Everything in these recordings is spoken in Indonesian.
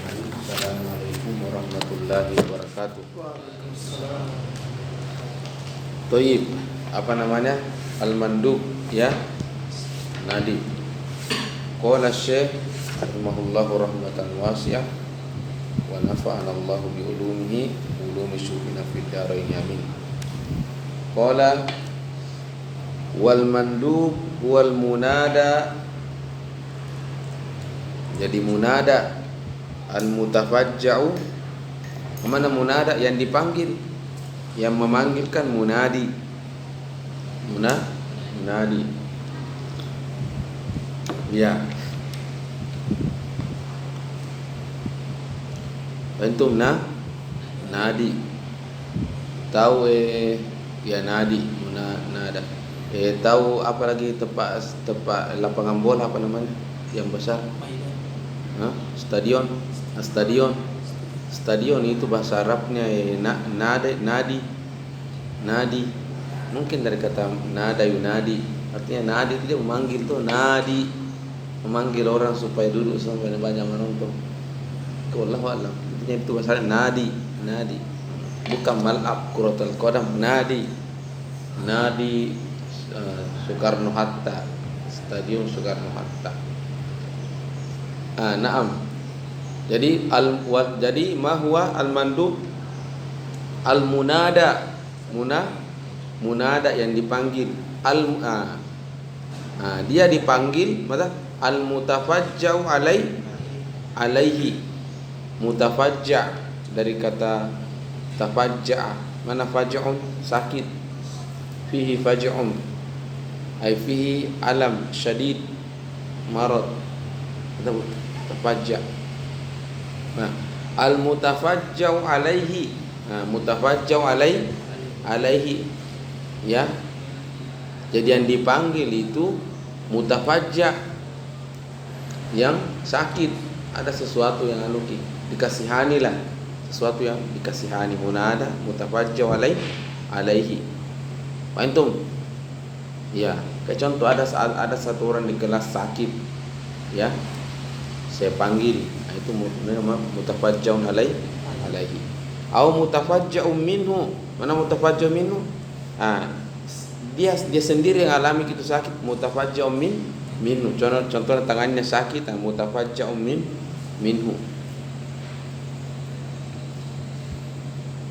Assalamualaikum warahmatullahi wabarakatuh. Toyib, apa namanya? Al-mandub, ya. Nadi. Qala Syekh rahimahullahu rahmatan wasi'ah wa nafa'ana Allahu bi ulumihi ulumi syuhina fid dharain amin. Qala wal mandub wal munada. Jadi munada al-mutafajja'u, mana munada yang dipanggil, yang memanggilkan munadi. Munadi. Ya. Antum nadi. Tahu ya nadi, nada. Tahu apa lagi tempat lapangan bola apa namanya? Yang besar. Stadion itu bahasa Arabnya nadi. Mungkin dari kata nada yunadi, artinya nadi itu dia memanggil tuh, nadi memanggil orang supaya duduk sampai banyak menonton. Wallahu a'lam. Itu bahasa nadi, bukan mal'ab kuratul qadam, nadi Soekarno Hatta, Stadion Soekarno Hatta. Naam. Jadi ma huwa al-mandub al-munada. Munada yang dipanggil. Dia dipanggil maka al-mutafajja'u alaihi. Mutafajja' dari kata tafajja'a. Mana faj'un? Sakit. Fihi faj'un. Ai fihi alam syadid, marad. Tafajja'. Al-mutafajja'u alaihi. Mutafajja'u alaihi. Ya. Jadi yang dipanggil itu mutafajja', yang sakit, ada sesuatu yang dikasihani lah, sesuatu yang dikasihani. Munada mutafajja'u alaihi. Antum? Ya, kayak contoh ada satu orang di kelas sakit, ya. Saya panggil, itu mutafajja'un alaihi. Au mutafajja'un minhu. Mana mutafajja'un minhu? Dia sendiri yang alami itu sakit, mutafajja'un minhu. Contoh tangannya sakit, mutafajja'un minhu.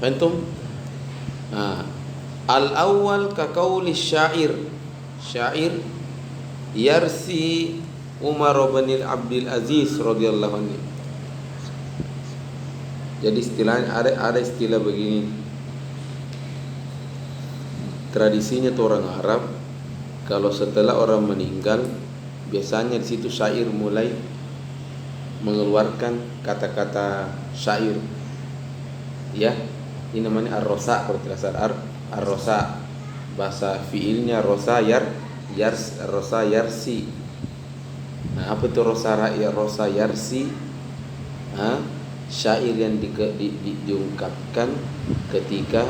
Antum? Al-awwal ka qauli syair yarsi Umar bin Abdul Aziz radhiyallahu anhu. Jadi istilahnya ada istilah begini. Tradisinya tuh orang Arab, kalau setelah orang meninggal, biasanya di situ syair mulai mengeluarkan kata-kata syair. Ya, ini namanya ar-rosa, kalau tidak salah ar-rosa. Bahasa fiilnya rosa rosa yarsi. Apa itu rosa yarsi? Syair yang diungkapkan ketika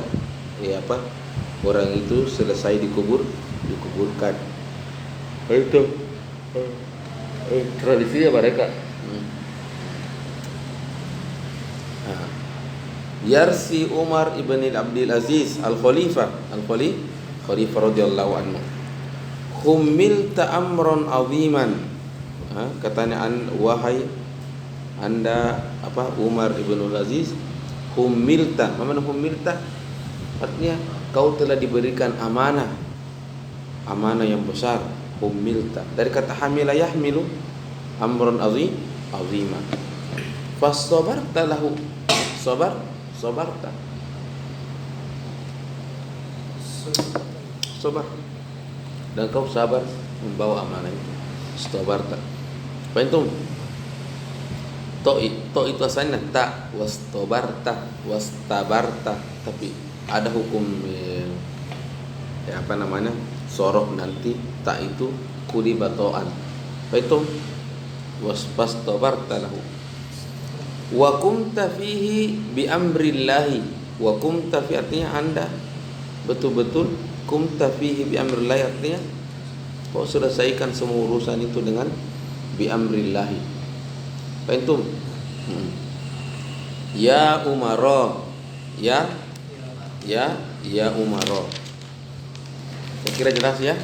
orang itu selesai dikuburkan. Itu tradisinya mereka. Yarsi Umar ibn Abdul Aziz al-Khalifah radhiyallahu anhu. Humilta amron aziman. Katanya wahai Anda Umar ibn Aziz, humilta. Mana humilta? Artinya kau telah diberikan amanah yang besar. Humilta dari kata hamila yahmilu, amrun azima. Fasabarta lahu. Sabarta. Sabar. Dan kau sabar membawa amanah itu. Sabarta. Apa itu? To itu asalnya ta, wastabarta, tapi ada hukum sorok nanti ta itu kuli batoan. Apa itu? Wastabarta lahu. Wa kumta fihi bi amrillahi. Wa kumta fi artinya Anda betul-betul kumta fihi bi amrillahi, artinya kau selesaikan semua urusan itu dengan bi amrillahi. Antum Ya umaro. Ya umaro. Saya kira jelas ya.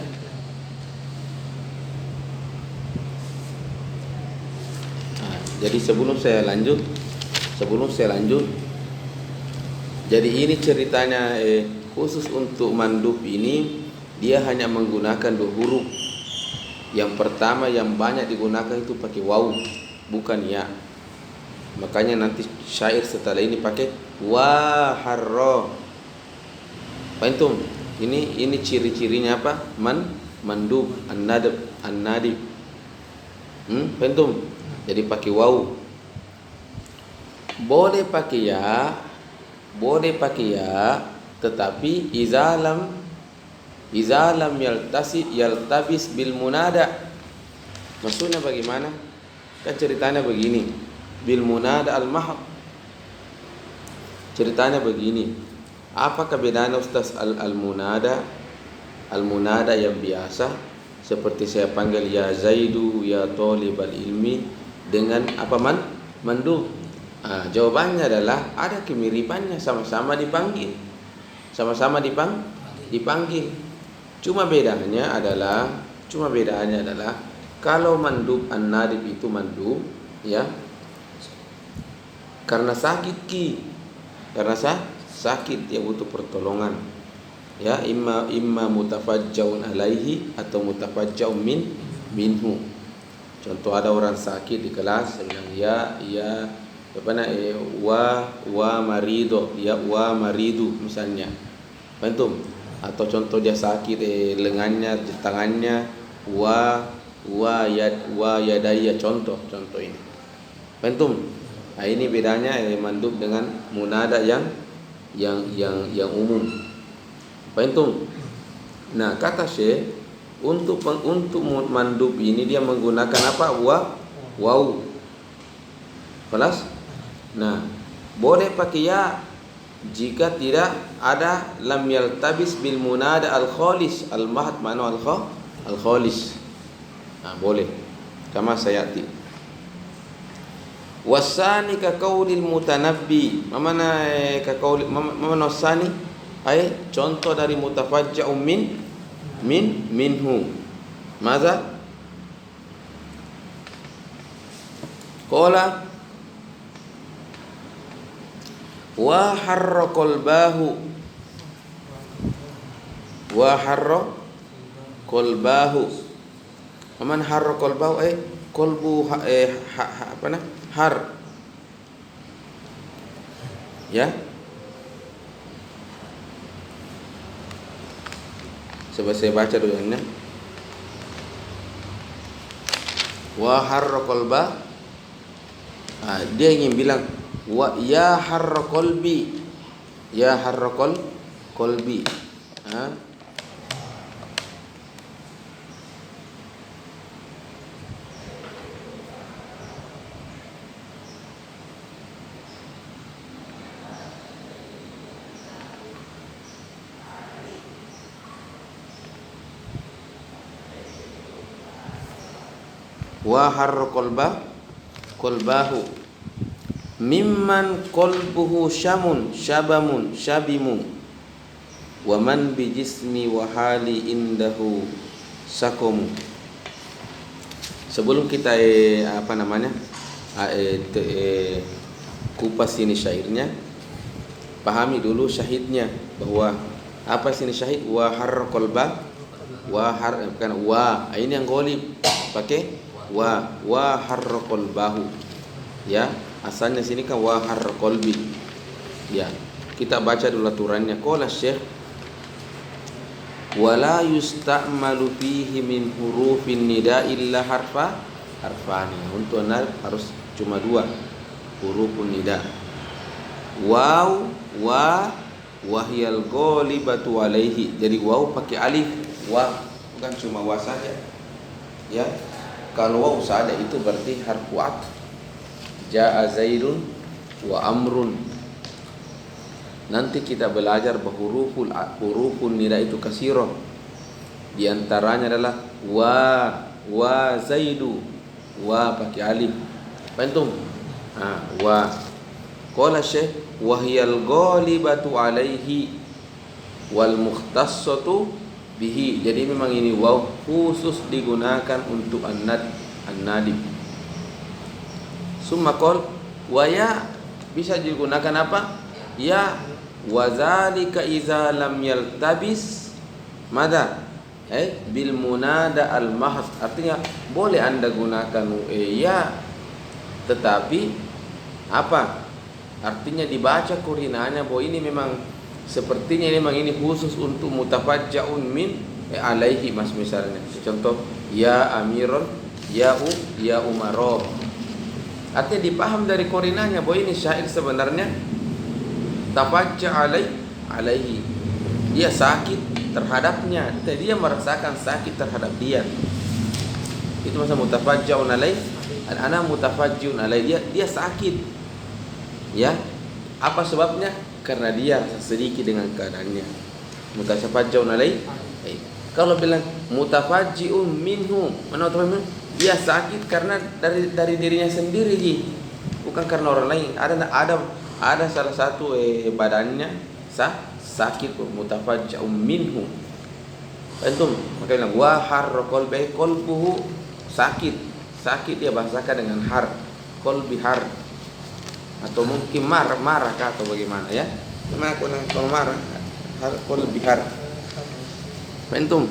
Nah, jadi sebelum saya lanjut, jadi ini ceritanya khusus untuk mandub ini dia hanya menggunakan 2 huruf. Yang pertama yang banyak digunakan itu pakai waw, bukan ya. Makanya nanti syair setelah ini pakai wa harro. Pantum, ini ciri-cirinya apa? Mandub, an-nadib. Pantum. Jadi pakai waw. Boleh pakai ya, tetapi izalam yaltabis bil munada. Maksudnya bagaimana? Kan ceritanya begini. Bil munada al mahab. Ceritanya begini. Apa bedanya Ustaz al munada? Al munada yang biasa seperti saya panggil ya Zaidu ya talibal ilmi dengan apa mandub. Jawabannya adalah ada kemiripannya, sama-sama dipanggil. Cuma bedanya adalah kalau mandub an-nadib itu mandub ya karena sakit dia butuh pertolongan ya, imma mutafajjaun alaihi atau mutafajjaun minhu. Contoh ada orang sakit di kelas, saya bilang ya wa marido, ya wa maridu misalnya. Bantum. Atau contoh dia sakit lengannya, di tangannya, wa yadaya, contoh ini. Bantum. Nah, ini bedanya mandub dengan munada yang umum. Bantum. Nah, kata Syekh untuk mandub ini dia menggunakan apa? Waw. Kelas? Nah, boleh pakai ya jika tidak ada lam yaltabis bil munada al khalis al mahad, mana al khalis. Nah, boleh. Kama sayati. Wasani ka qaulil mutanabbi. Mana ka qauli mana wasani? Contoh dari mutafajja'un minhu. Maza? Qala wa harra qalbahu. Man harra qalbahu qalbu apa nah? Har. Ya. Coba saya baca dulu ya. Wa harra qalba. Dia ingin bilang wa ya harra qalbi, qalbi. Wa harra qalbahu mimman qalbuhu syabamun wa man bi jismi wa hali indahu sakum. Sebelum kita kupas ini syairnya, pahami dulu syahidnya bahwa apa sini syahid wa harra qalba bukan wa, ini yang ghalib pakai wa harra qalbahu ya. Asalnya sini kan wa harra qalbi ya. Kita baca dulu aturannya. Qala Syekh wala yusta'malu fihi min hurufin nida illa harfani. Untuk nar harus cuma 2 hurufun nida. Waw wa wahyal ghalibatu alaihi. Jadi waw pakai alif, wa bukan cuma wa saja ya. Kalau waw saja itu berarti harfu atf. Ja'a Zaidun wa Amrun. Nanti kita belajar bahwa hurufun nida itu kasirah. Di antaranya adalah wa Zaidu, wa pakai alif. Pantum? Wa. Qala Syekh wa hiyal ghalibatu alaihi wal mukhtassatu bihi. Jadi memang ini waw khusus digunakan untuk an-nadib. Summa qol wa ya bisa digunakan apa? Ya wa zalika iza lam yaltabis mada bil munada al mahz. Artinya boleh Anda gunakan ya, tetapi apa? Artinya dibaca kurinanya bahwa ini memang sepertinya memang ini khusus untuk mutafajja'un min alaihi, mas, misalnya. Contoh ya amirun ya umaro. Artinya dipaham dari korinanya bahwa ini syair sebenarnya tafajja' alaihi. Dia sakit terhadapnya, dia merasakan sakit terhadap dia. Itu masa mutafajja'un alaihi, ana mutafajji'un alaihi, dia sakit. Ya, apa sebabnya? Karena dia sedikit dengan keadaannya. Mutafajji'un alaihi. Kalau bilang mutafajji'un minhu, mana dia sakit karena dari dirinya sendiri, bukan karena orang lain. Ada salah satu badannya sakit, mutafajji'un minhu. Antum maka bilang wa harraqal bai qalbuhu, sakit dia bahasakan dengan har, qalbi har, atau mungkin marah kah atau bagaimana ya. Kalau marah har qalbi har. Antum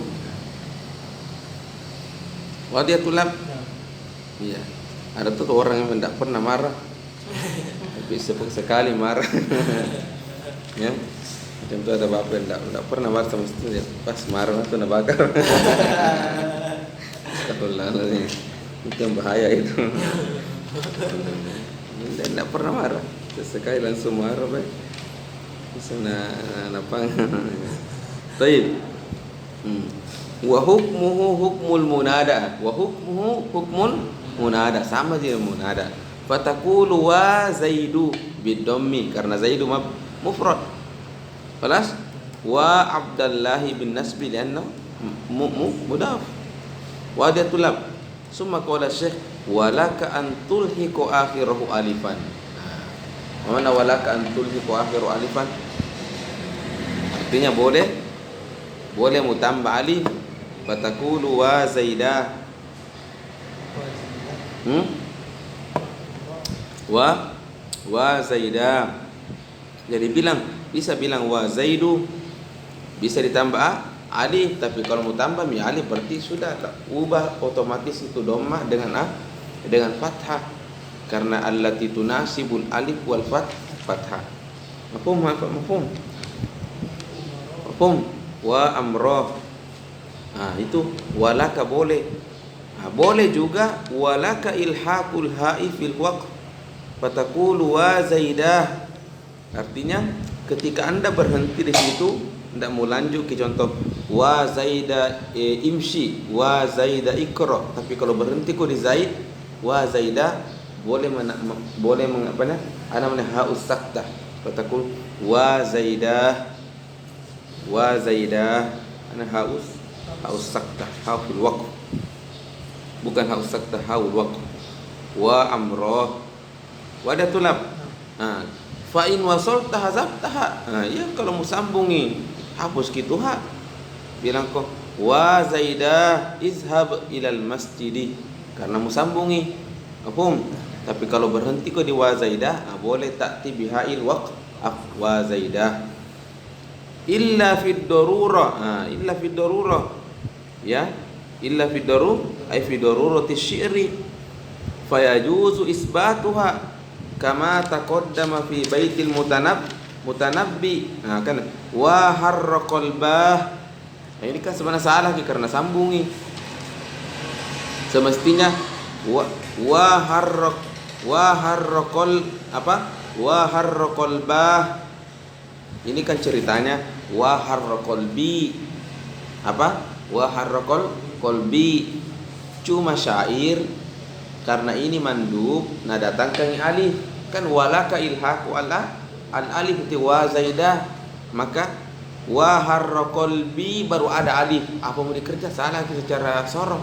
dia tulap. Iya. Ada tuh orang yang tidak pernah marah, tapi sekali marah. Ya. Contoh ada bapak yang tidak pernah marah sama istri, pas marah itu nak bakar. Astagfirullahaladzim. Itu yang bahaya itu. Tidak pernah marah, sesekali langsung marah, baik. Bisa napang. Baik. Wa hukmuhu hukmul munada, wa hukmuhu hukmul munada, sama je munada. Fataqulu wa zaidu bidhammi, karena zaidu mufrad. Kelas wa Abdullah bin Nasbi lianna mudaf. Wa dia tulab. Summa qala Syekh walaka an tulhiqu akhirahu alifan. Mana walaka an tulhiqu akhiru alifan? Artinya boleh mutambah alif. Fatakulu wa zaidah. Wa zaidah. Jadi bisa bilang wa zaidu, bisa ditambah alif, tapi kalau mau tambah mi alif berarti sudah ubah otomatis itu dhammah dengan fathah, karena allati tunasibul alif wal fathah. Mafhum wa amrah. Itu walaka boleh. Boleh juga walaka ilhaqul ha'i fil waqf, fataqulu wa zaidah. Artinya ketika Anda berhenti di situ, tidak mau lanjut ke contoh wa zaida imshi, wa zaida ikra, tapi kalau berhenti kok di zaid, wa zaida boleh mengapa ana mana haus saktah, fatakul wa zaidah ana haus saktah, haul waqf, bukan haus saktah, haul waqf. Wa amrah wa datulab. Fa in wasalta hazabtaha. Ya kalau mau sambungi hapus gitu bilang kok wa zaidah izhab ilal masjidi, karena mau sambungi. Mafhum? Tapi kalau berhenti kok di wa zaidah, boleh ta'ti bihail waqf wa zaidah. Illa fid darurah. Illa fid darurah. Ya, illa fid darurah ay fi darurati syi'ri fayajuzu isbatuha kama taqaddama fi baitil mutanabbi. Kan wa harraqal bah. Ini kan sebenarnya salah karena sambungi. Semestinya wa harraqal bah. Ini kan ceritanya wa harraqal bi. Wa harraqal qalbi. Cuma syair karena ini mandub, datangkan alif, kan walaka ilhaqu al alif itu wa zaidah, maka wa harraqal bi baru ada alif. Apa mau dikerja salah secara sorof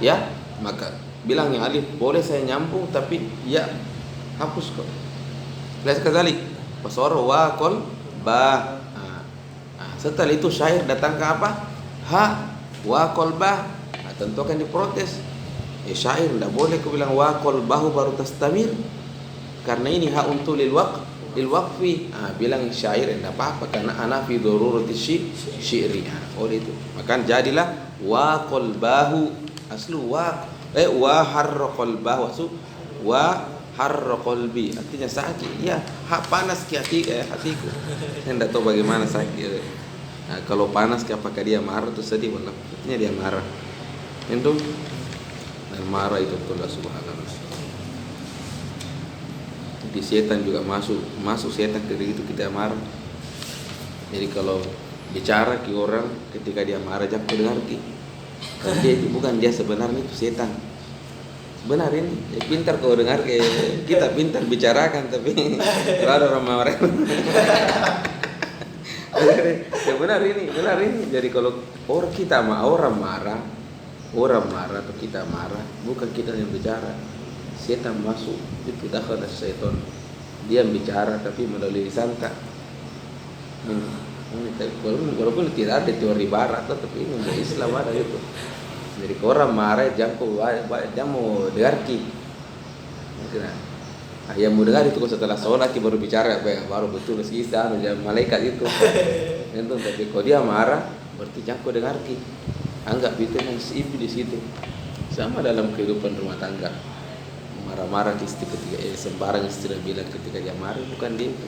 ya, maka bilang yang alif boleh saya nyambung, tapi ya hapus kok. Lihat sekali. Pasor wa qol ba. Setelah itu syair datang ke apa? Ha wa qol ba. Tentu akan diprotes. Syair tidak boleh kau bilang wa qol bahu baru tastamir. Karena ini hak untuk lil waqfi. Bilang syair tidak apa-apa karena ana fi darurati syi'ri. Oleh itu. Maka jadilah wa qol bahu aslu wa harraqal bahu aslu wa harra qalbi, artinya sakit. Ya, panas ke hatiku. Saya tidak tahu bagaimana sakit. Kalau panas ke apakah dia marah atau sedih? Wallah, artinya dia marah. Itu dan marah itu Allah Subhanahu. Di setan juga masuk setan ketika itu kita marah. Jadi kalau bicara ke orang ketika dia marah jangan dengar ki. Dia itu bukan dia sebenarnya itu setan. Benar ini, pintar kau dengar kita pintar bicarakan tapi ada orang marah. Ya benar ini. Jadi kalau orang marah atau kita marah, bukan kita yang bicara. Setan masuk, itu dakhal syaitan. Dia bicara tapi melalui lisan tak. Walaupun tidak ada teori barat, tapi ini dari Islam ada itu. Jadi orang marah jangan mau dengar ki. Yang mau dengar itu setelah sholat ki baru bicara baru betul sih malaikat itu. Tapi kalau dia marah berarti jangan kau dengar ki. Anggap itu yang iblis itu. Sama dalam kehidupan rumah tangga. Marah-marah istri ketika sembarang istri bilang ketika dia marah bukan dia itu.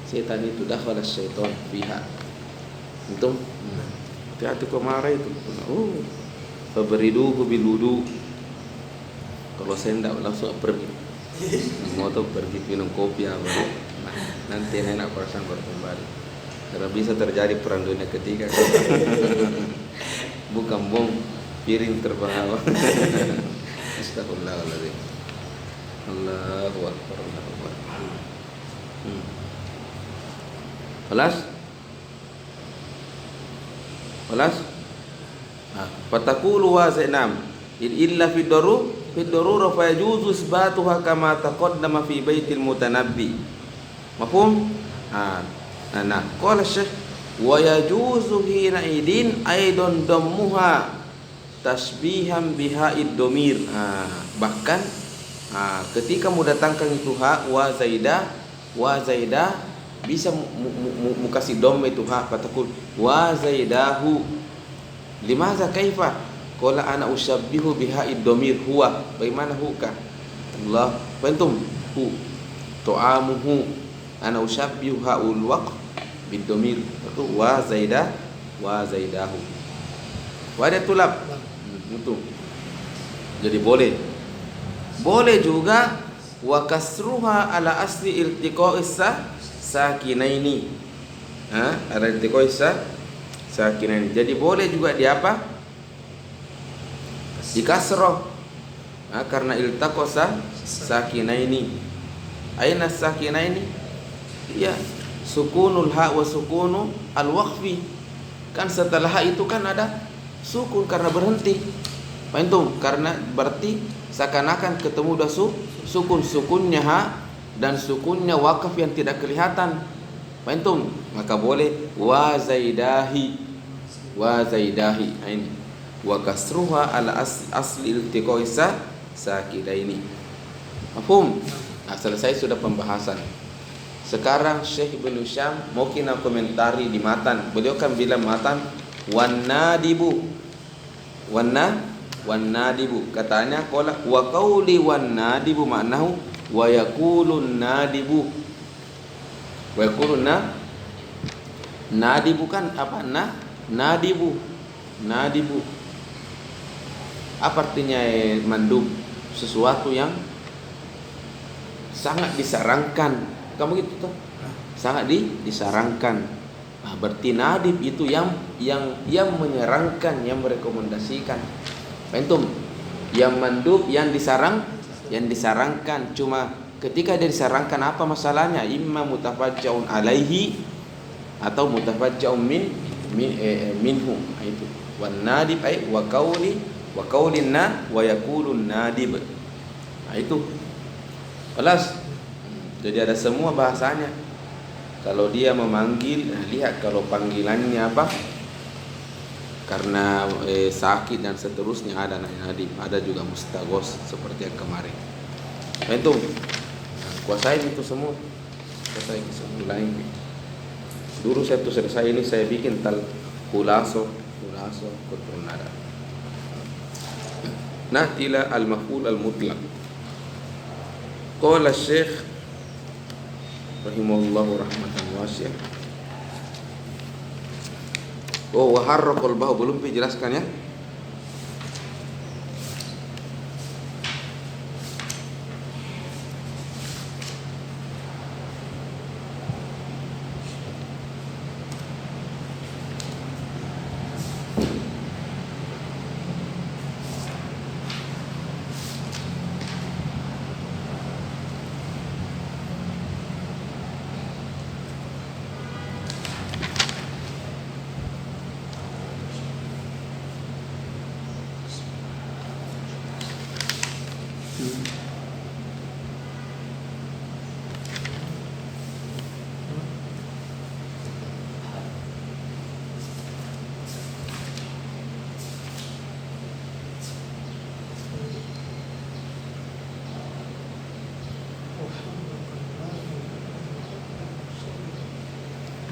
Setan itu dakhala syaitan pihak. Itu hati-hati kau marah itu. Faberiduhu biludu. Kalau saya tidak langsung pergi. Mau tuh pergi minum kopi apa? Nanti enak perasaan baru kembali. Karena bisa terjadi perang dunia ketiga. Bukan bom piring terbang. Astagfirullahaladzim. Allahu Akbar. Kelas. Fatakulu wa zainam illa fi darura fa yajuzu isbatuha kama taqaddama fi baitil mutanabbi. Mafhum? Qala Syekh wa yajuzu hina idin aidan dammuha tasbihan biha'id domir. Bahkan ketika mendatangkan itu ha wa zaidah bisa kasih dom itu ha fatakul wa zaidahu. Limaza kaifa? Qala ana ushabbihu biha'id domir huwa. Bagaimana huka? Allah. Fantum hu tu'amuhu. Ana ushabbihu ha'ul waq bid domir. Itu wa zaidahu. Wa ada tulab. Itu. Jadi boleh juga wa kasruha ala asli iltiqa'is sakinaini. Ada iltiqa'is sakinaini. Jadi boleh juga di apa? Di kasroh. Karena iltaqasa sakinaini. Aina sakinaini? Ya, sukunul ha wa sukunu al waqfi. Kan setelah ha itu kan ada sukun karena berhenti. Paham? Karena berarti seakan-akan ketemu dah sukunnya ha dan sukunnya wakaf yang tidak kelihatan. Paham? Maka boleh wa zaidahi ini wa kasruha ala asli iltiqaisa sakidaini. Mafhum? Selesai sudah pembahasan. Sekarang Syekh Ibnu Syam mau kita komentari di matan. Beliau kan bilang matan wan nadibu katanya qala wa qauli wan nadibu maknahu wa yaqulun nadibu nadibu kan apa? Nadibu apa artinya? Mandub, sesuatu yang sangat disarankan. Kamu gitu tuh, sangat disarankan. Berarti nadib itu yang menyarankan, yang merekomendasikan. Paham? Yang mandub, yang disarankan. Cuma ketika dia disarankan apa masalahnya? Imma mutafajjaun alaihi atau mutafajjaun minhu. Itu wan nadib ay wa qaulinna wa yaqulun nadib. Itu kelas. Jadi ada semua bahasanya. Kalau dia memanggil, lihat kalau panggilannya apa, karena sakit dan seterusnya, ada nadi, ada juga mustagos seperti yang kemarin. Nah, itu kuasain itu semua, kuasain itu semua lain. Dulu saya tuh selesai ini saya bikin kulaso kontrol nada. Natila al-maf'ul al-mutlaq. Qala Syekh rahimahullahu rahmatan wasi'ah. Oh, wa harraqal bahu, belum dijelaskan ya.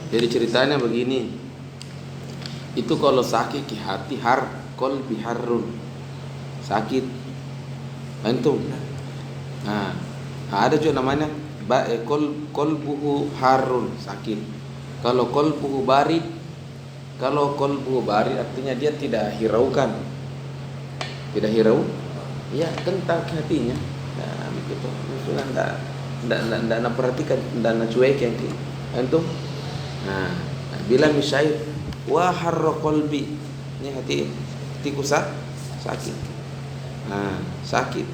Jadi ceritanya begini, itu kalau sakit ki hati kolbi harun, sakit antum. Nah, ada juga namanya kolbuhu harun, sakit. Kalau kolbuhu barid artinya dia tidak hiraukan, tidak hirau, ya kentang hatinya. Nah, begitu. Sudah ndak perhatikan, ndak cuek yang antum. Nah, bila misyair wa harra qalbi, ini hatiku sakit. Nah, sakit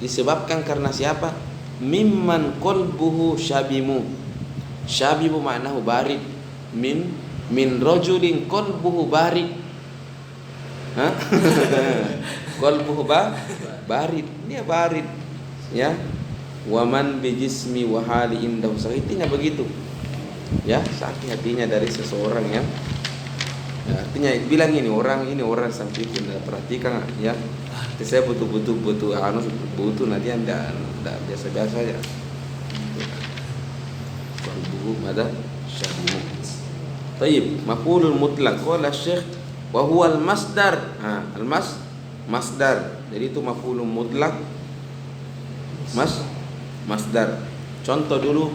disebabkan karena siapa? Mimman qalbuhu syabimu. Syabimu maknahu barid. Min rajulin qalbuhu barid. Hah? Qalbuhu barid, dia barid. Ya. Waman bijismi wa hali indahu sakitnya begitu. Ya, sakit hatinya dari seseorang yang ya, artinya bilang ini orang sampai pun perhatikan ya. Saya butuh nanti anda biasa ya. Qalbuhu mada syabimu. Tayyib, maf'ulul mutlaq qala Syekh wa huwa al-masdar. Masdar. Jadi itu maf'ulul mutlaq masdar. Contoh dulu,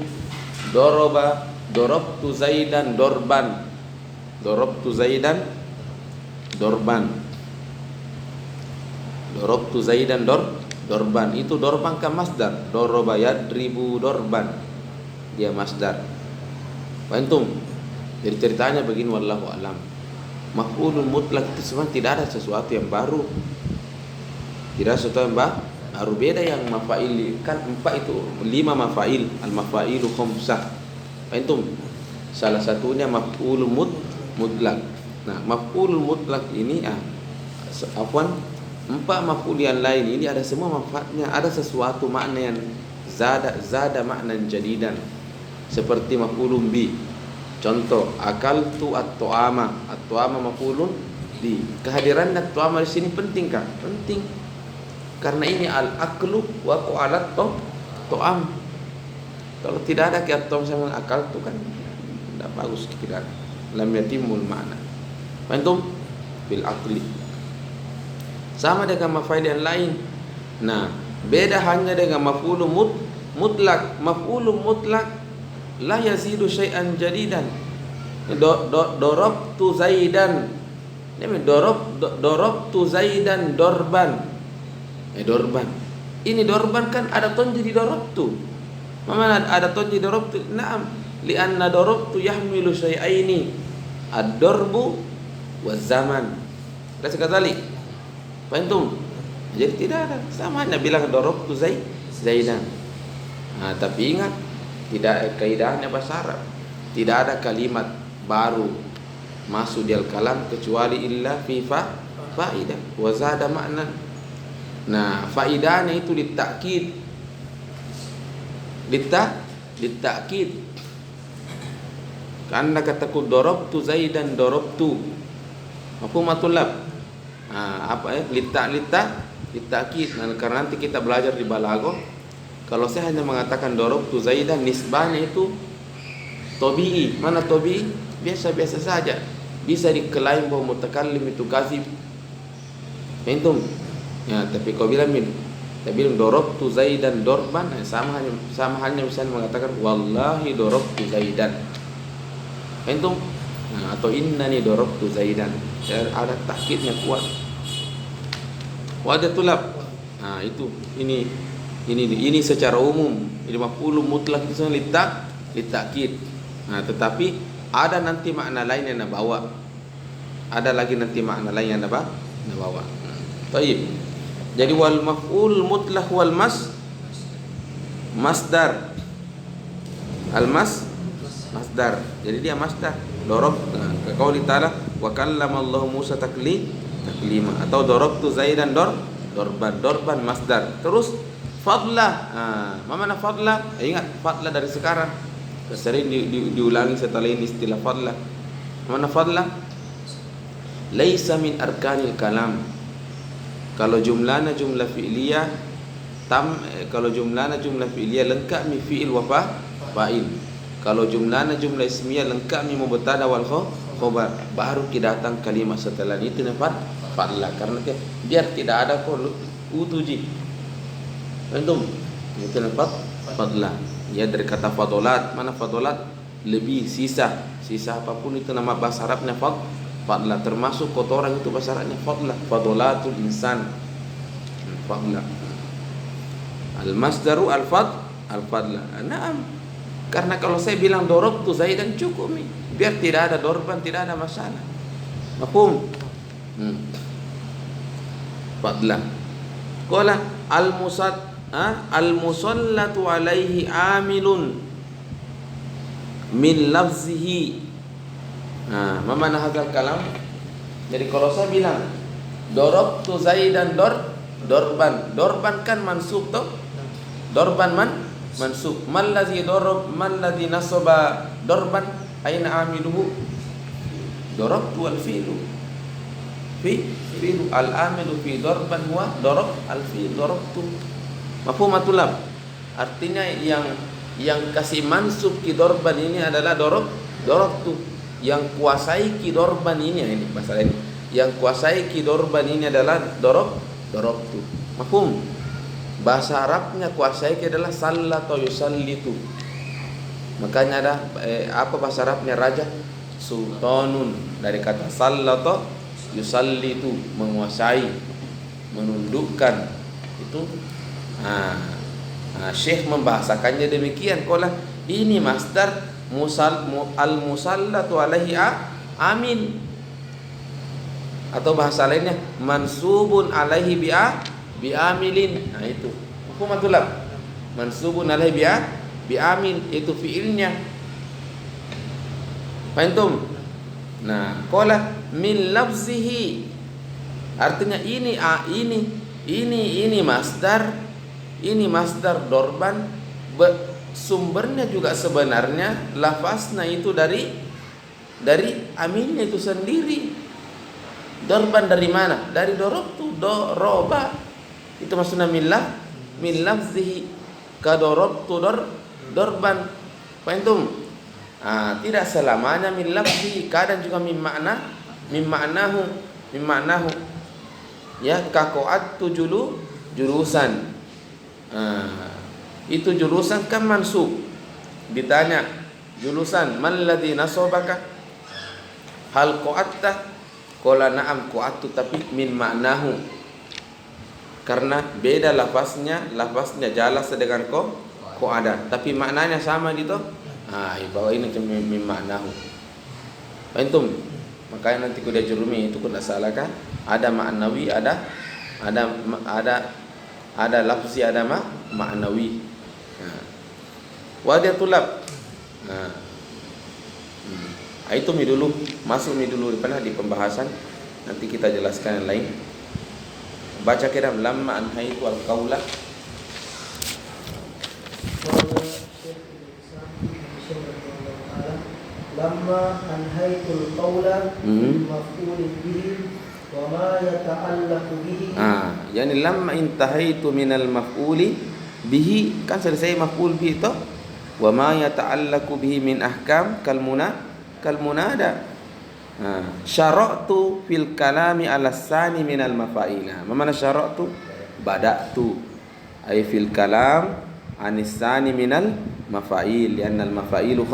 dorobtu Zaidan dorban. Dorobtu Zaidan dorban. Dorobtu Zaidan dorban. Itu dorban kan masdar. Doroba yadribu dorban. Dia masdar. Antum. Jadi ceritanya begini, wallahu alam. Maf'ulul mutlaq itu sebenarnya tidak ada sesuatu yang baru. Tidak ada sesuatu yang baru, beda yang mafail kan 4 itu 5 mafail. Al-mafailu khamsah. Antum, salah satunya maf'ulul mutlaq. Nah, maf'ulul mutlaq ini 4 maf'ul yang lain ini ada semua manfaatnya, ada sesuatu makna yang zada maknan jadidan. Seperti maf'ulun bi. Contoh, akaltu at-ta'ama. At-ta'ama maf'ulun bi. Kehadiran at-ta'ama di sini penting kah? Penting. Karena ini al-aklu wa qalat ta'am. Kalau tidak ada kiatom sama akal itu kan tidak bagus, tidak lam yatimul makna. Antum bil aqli. Sama dengan mafail yang lain. Nah, beda hanya dengan maf'ulun mutlaq. Maf'ulun mutlaq la yazidu syai'an jadidan. Dorobtu Zaidan. Ini dorobtu Zaidan dorban. Dorban. Ini dorban kan ada tonji di dorobtu. Mana ada tonji dorobtu? Naam, lianna dorobtu yahmilu syai'aini, ad-dorbu wa zaman. Ada sekali. Pantum. Jadi tidak ada, sama hanya bilang dorobtu Zaidan. Nah, tapi ingat, tidak kaidahnya bahasa Arab. Tidak ada kalimat baru masuk di al-kalam kecuali illa fi faidah wa zada makna. Nah, faidahnya itu ditakkid litakid. Anda kataku darabtu Zaidan darabtu. Mafhumatul lab. Apa ya? Litakid. Nah, karena nanti kita belajar di balaghah, kalau saya hanya mengatakan darabtu Zaidan, nisbahnya itu tabi'i. Mana tabi'i? Biasa-biasa saja. Bisa diklaim bahwa mutakallim itu kadzib. Antum. Ya, tapi kau bilang darabtu Zaidan darban, sama halnya misalnya mengatakan wallahi darabtu Zaidan. Antum. Nah, atau innani darabtu Zaidan. Ada takkidnya kuat. Wadah tulab. Nah, ini secara umum. Ini maf'ul mutlak itu litakid. Nah, tetapi ada nanti makna lain yang nabawa. Ada lagi nanti makna lain yang nabawa. Baik. Jadi wal maf'ul mutlaq wal masdar. Masdar. Jadi dia masdar. Darab. Nah, qauli ta'ala wa kallama Allah Musa taklima, atau darabtu Zaidan dorban masdar. Terus fadlah. Mana fadlah? Ingat fadlah dari sekarang. Sering diulangi setelah ini istilah fadlah. Mana fadlah? Laisa min arkanil kalam. Kalau jumlahnya jumlah fi'liyah lengkap mi fi'il wa fa'il. Kalau jumlahnya jumlah ismiyah lengkap mi mubtada wal khobar. Baru kita datang kalimat setelah itu nafad fadlah, karena biar tidak ada utuji. Antum itu nafad fadlah. Ya, dari kata fadolat. Mana fadolat? Lebih, sisa apapun itu nama bahasa Arabnya fadlah. Termasuk kotoran itu bahasa Arabnya fadlah. Fadolatul insan fadlah. Al-masdaru al-fadlah. Naam. Karena kalau saya bilang darabtu Zaidan cukup nih. Biar tidak ada dorban, tidak ada masalah. Mafhum? Fadlah. Qala al-musallatu alaihi amilun min lafzihi. Ma mana hadzal kalam? Jadi kalau saya bilang darabtu Zaidan dorban kan mansub toh? Dorban mansub. Man ladzi nasaba dorban aina amiluhu? Darabtu wal fi'lu al-amilu fi dorban huwa al-fi'l darabtu. Mafhumatul lab. Artinya yang kasih mansub ki dorban ini adalah darabtu. Yang kuasai ki dorban ini masalah ini. Yang kuasai ki dorban ini adalah darabtu. Mafhum? Bahasa Arabnya kuasai ki adalah sallata yusallitu. Makanya ada apa bahasa Arabnya raja? Sultanun, dari kata sallata yusallitu, menguasai, menundukkan. Itu Syekh membahasakannya demikian. Qala ini masdar al-musallatu alaihi amin, atau bahasa lainnya mansubun alaihi bi'amilin. Nah itu hukumatul lab. Mansubun alaihi bi'amil, itu fiilnya. Fahimtum? Nah, qala min lafzihi, artinya ini masdar dorban. Sumbernya juga sebenarnya lafaznya itu dari aminnya itu sendiri. Dorban dari mana? Dari darabtu, doroba. Itu maksudnya min lafzihi ka darabtu dorban. Fahimtum? Tidak selamanya min lafzihi, kadang juga min ma'nahu. Ya, ka qa'adtu jurusan. Itu jurusan kan mansub. Ditanya jurusan, man ladzi nasabaka? Hal qa'atta? Qala na'am qa'attu, tapi min ma'nahu. Karena beda lafaznya jelas dengan qa'ada, tapi maknanya sama gitu. Bahwa ini cuma min ma'nahu. Antum, makanya nanti kuda jurumi itu kuda salah kan? Ada ma'nawi, ada lafzi, ada ma'nawi. Wadah tulab. Itu dulu, masuk dulu pernah di pembahasan. Nanti kita jelaskan yang lain. Baca kira lamma anhaitu al-qaula. lamma anhaitul qawla maf'ulin bihi wa ma yata'allaqu bihi. Yani lamma intahaitu minal maf'uli bihi, kan selesai maf'ul bihi itu. Wa ma yata'allaqu bihi min ahkam kal munada. Syara'tu fil kalami ala sani minal mafa'ila. Mana syara'tu? Bada'tu ay fil kalam anisani minal mafa'il, lianna al mafa'ilu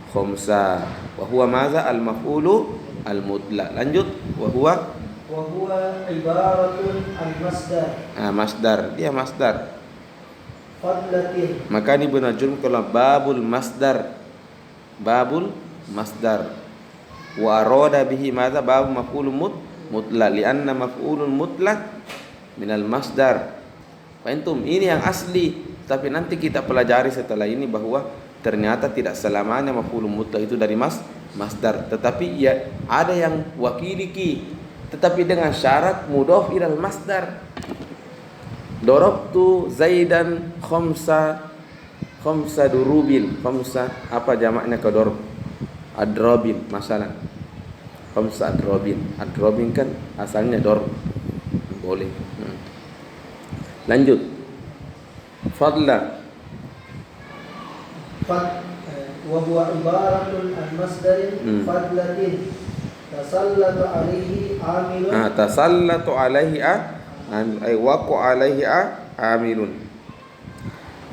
khamsa wa huwa maza al maf'ulu al mutlaq. Lanjut, wa huwa ibaratun an masdar. Masdar, dia masdar. Fadlatin. Maka ini Ibnu Ajurrum kalau babul masdar wa arada bihi maza babu maf'ulun mutlaq, lianna maf'ulun mutlaq minal masdar. Fahimtum? Ini yang asli, tapi nanti kita pelajari setelah ini bahwa ternyata tidak selamanya maf'ulun mutlaq itu dari masdar, tetapi ya ada yang wakiliki, tetapi dengan syarat mudhaf ilal masdar. Darabtu Zaidan khamsa durubin. Khamsa apa jamaknya ke darab? Adrobin masalah. Khamsa adrobin. Adrobin kan asalnya darab. Boleh. Lanjut. Fadla. Wa huwa ibaratun an masdarin fadlatin tasallatu alaihi amilun. Tasallatu alaihi ay waqu alaihi amilun.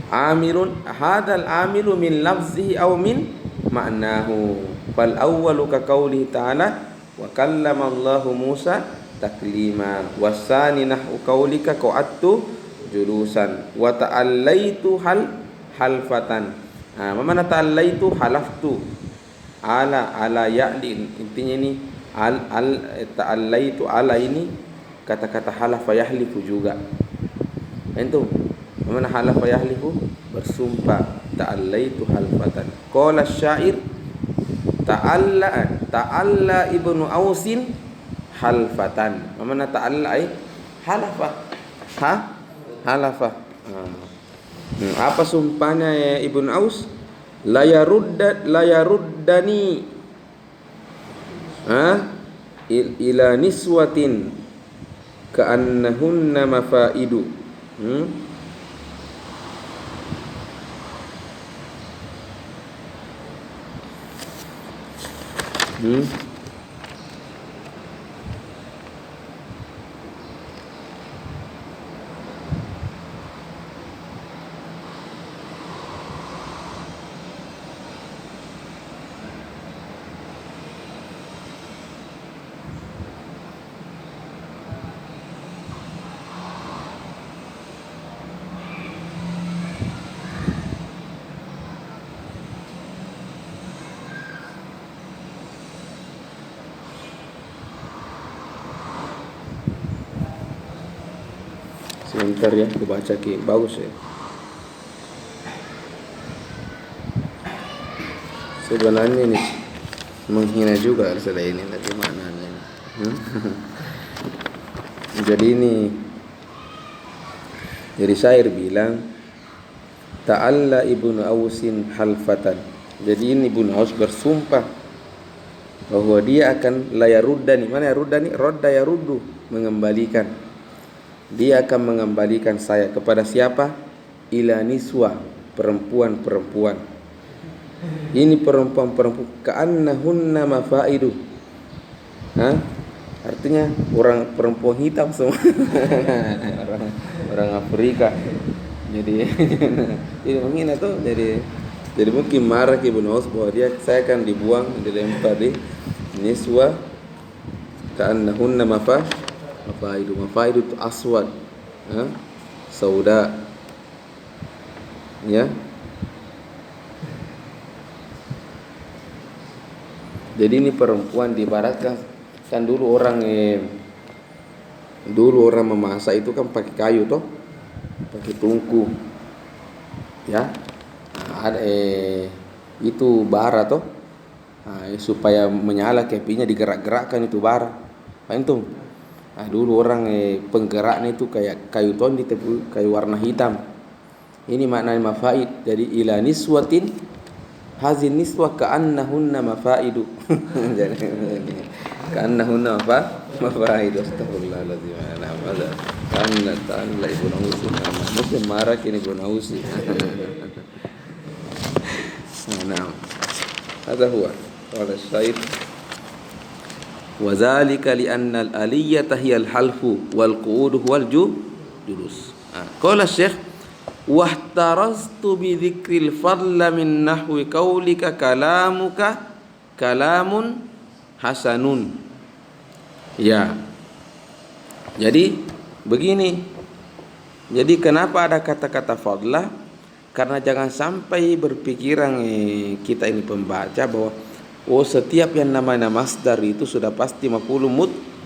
Amilun hadzal amilu min lafzihi aw min ma'nahu. Fal awwalu ka qoulihi ta'ala wa kallama Allahu Musa taklima, wasani nahu qaulika qa'attu julusan wa ta'allaitu halfatan. Mana ta'allaitu? Halaftu ala ya'lin. Intinya ini ta'allaitu ala ini kata-kata halafa yahlifu juga. Itu mana halafa yahlifu? Bersumpah. Ta'allaitu halfatan. Qala syair ta'alla ibnu Ausin halfatan. Mana ta'alla halafa? Halafa. Apa sumpahnya ya Ibnu Aus? La yaruddani ila niswatin ka'annahunna mafaidu. Sebentar ya, aku baca ki bagus ya. Sebenarnya ini menghina juga setelah ini, tapi maknanya. Jadi syair bilang ta'alla ibnu Ausin halfatan. Jadi ini Ibnu Aus bersumpah bahwa dia akan layaruddani. Mana yaruddani? Radda yaruddu, mengembalikan. Dia akan mengembalikan saya kepada siapa? Ila niswah, perempuan-perempuan. Ini perempuan-perempuan ka'annahunna mafaidu. Artinya orang perempuan hitam semua. orang Afrika. Jadi ini menghina tuh. Jadi mungkin marah Ibnu Aus bahwa saya akan dibuang, dilempar di niswah ka'annahunna mafaidu itu aswad, sauda, ya. Jadi ini perempuan diibaratkan kan dulu orang memasak itu kan pakai kayu toh, pakai tungku, ya. Ada itu bara toh, supaya menyala apinya digerak-gerakkan itu bara, paham tuh? Dulu orang penggeraknya itu kayak kayu tondi, kayu warna hitam. Ini maknanya mafaid. Jadi ila niswatin hazin niswa ka'annahunna mafaidu. Jadi ka'annahunna mafaidu. Astagfirullahaladzim. Ta'ala Ibnu Ausi. Mungkin marah kini Ibnu Ausi. Nah, هذا هو قال الشاعر وذلك لأن الآلية هي الحلف والقعود هو الجلوس. قال الشيخ واحترزت بذكر الفضل من نحو قولك كلامك كلام حسن. Ya, jadi begini. Jadi kenapa ada kata-kata fadlah? Karena jangan sampai berpikiran kita ini pembaca bahwa setiap yang namanya masdar itu sudah pasti maf'ul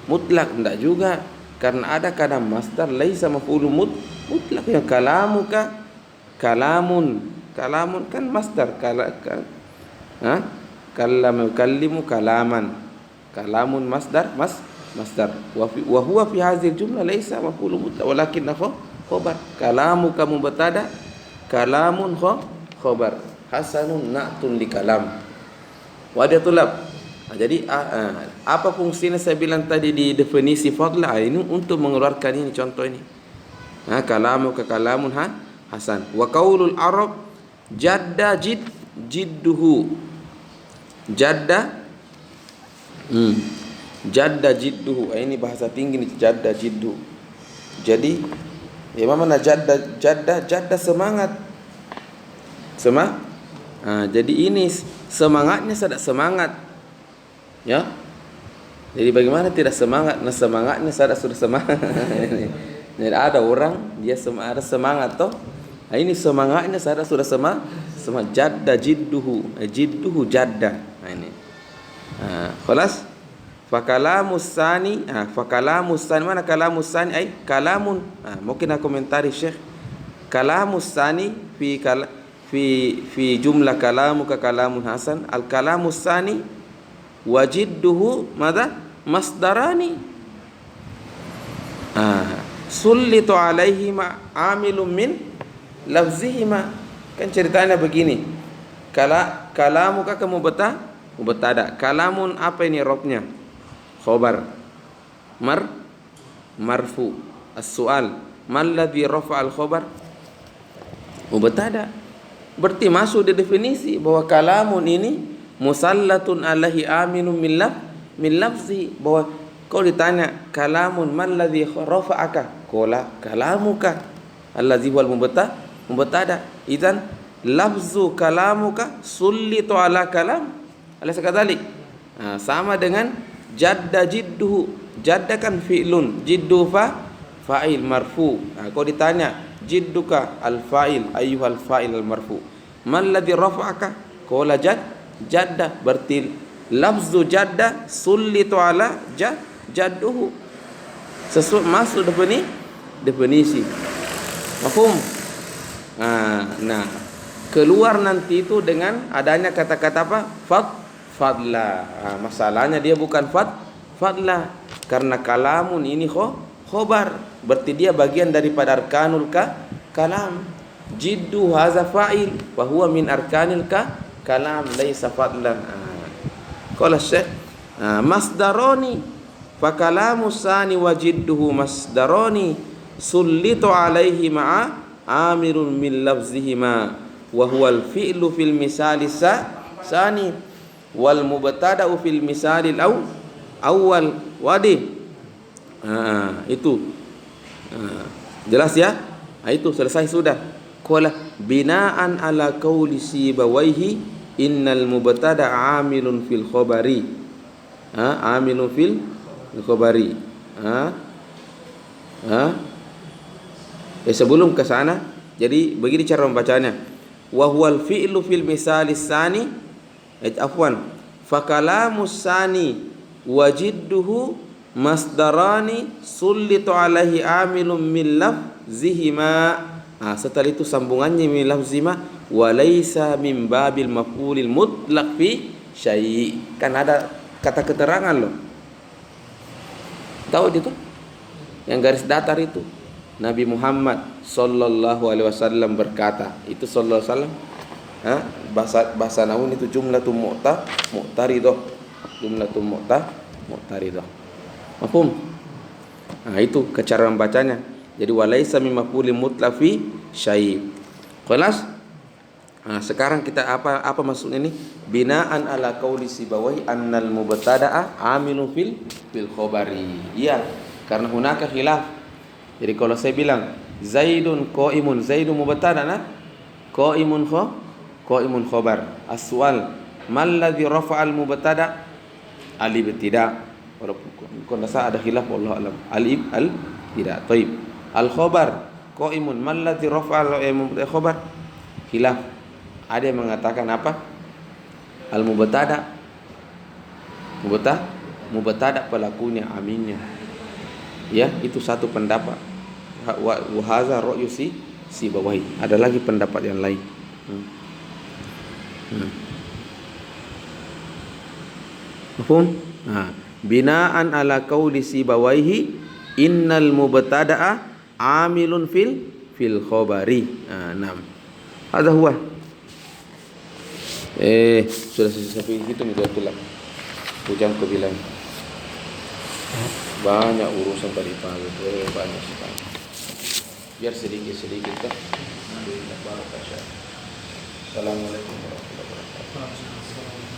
mutlak. Tidak juga. Karena ada kadang masdar laisa maf'ul mutlak. Ya kalamuka kalamun. Kalamun kan masdar. Kallimu kalaman. Kalamun masdar masdar. Wa huwa fi hadhihi jumlah laisa maf'ul mutlak walakinnahu khabar. Kalamuka mubtada, kalamun khobar, hasanun na'tun li kalam. Wadah tulab. Jadi apa fungsinya saya bilang tadi di definisi fadlah ini untuk mengeluarkan ini contoh ini. Kalamu ka kalamun hasan. Wa qaulul arab jadda jidduhu. Jadda jidduhu. Ini bahasa tinggi nih, jadda jiddu. Jadi mana jadda semangat. Jadi ini semangatnya tidak semangat. Ya. Jadi bagaimana tidak semangat? Nah semangatnya sudah semangat. Jadi ada orang dia ada semangat toh. Nah, ini semangatnya sudah semangat. Jadda jidduhu jadda. Nah ini. Khalas. Fakalamus sani, mana kalamus sani? Ay kalamun. Mungkin aku komentari Syekh. Kalamus sani fi jumlah kalamuka kalamun hasan. Al kalamus sani wajidduhu madza masdarani. Sullitu alaihima amilun min lafzihima. Kan ceritanya begini. Kalamuka kamu mubatada. Kalamun apa ini robnya? Khobar. Marfu. As-su'al. Man ladzi rafa'a al-khobar? Mubtada. Berarti masuk di definisi bahwa kalamun ini musallatun alaihi aminun min lafzi. Bahwa kau ditanya kalamun man ladzi rafa'aka? Qala kalamuka allazi huwal mubtada. Idzan lafzu kalamuka sullitu ala kalam. Alaysa kadzalik? Sama dengan jadda jidduhu. Jadda kan fi'lun, jiddu fa'il marfu. Kau ditanya jidduka al-fa'il ayyuhal fa'il al-marfu. Man ladzi rafa'aka? Qala jadda. Berarti lafzu jadda sullitu ala jadduhu. Masuk definisi. Mafhum? Nah, keluar nanti itu dengan adanya kata-kata apa? Fadlah. Masalahnya dia bukan fadlah karena kalamun ini khobar. Berarti dia bagian daripada arkanul kalam. Jiddu haza fa'il wa huwa min arkanil kalam laisa fadlan. Qala Syekh masdaroni fa kalamu sani wa jidduhu masdaroni sullitu alaihi ma'a amirun min lafzihima wa huwa al-fi'lu fil misali sani wal mubtada'u fil misalil awal wadi. Itu jelas ya. Itu selesai sudah. Qala binaan ala qauli sibawaihi innal mubtada'a amilun fil khabari. Amilun fil khabari. Sebelum ke sana, jadi begini cara membacanya. Wa huwal fi'lu fil misalis sani fakalamus sani wajidduhu masdarani sullitu alaihi amilun min lafzihima. Setelah itu sambungannya min lafzihima walaysa min babil maf'ulil mutlaq fi syai'. Kan ada kata keterangan loh. Tahu itu? Yang garis datar itu. Nabi Muhammad sallallahu alaihi wasallam berkata, itu sallallahu alaihi wasallam Bahasa nahwu itu jumlatun mu'taridah. Jumlatun mu'taridah. Mafhum? Nah, itu cara membacanya. Jadi walaisa min maf'ulin mutlaq fi syai'. Kelas? Nah, sekarang kita apa maksudnya ini? Binaan ala qauli Sibawayh annal mubtada'a amilun fil khabari. Iya, karena hunaka khilaf. Jadi kalau saya bilang Zaidun qa'imun, Zaidun mubtada nah? Qa'imun khabar. As-su'al, mal ladzi rafa'al mubtada? Al-ibtida'. Walaupun ada khilaf wallahu alam. Al-ibtida'. Baik. Al-khabar qa'imun, mal ladzi rafa'al khabar? Khilaf. Ada yang mengatakan apa? Al-mubtada. Mubtada pelakunya, aminnya. Ya, itu satu pendapat. Wa hadza ra'yu Sibawayh. Ada lagi pendapat yang lain. Mafhum? Nah, binaan ala qauli Sibawayh innal mubtada'a amilun fil khabari. Nah, hadza huwa. Sudah sampai hitung itu tulang. Hujan ke bilang. Banyak urusan tadi pagi, banyak sekali. Biar sedikit kan. Assalamualaikum warahmatullahi wabarakatuh.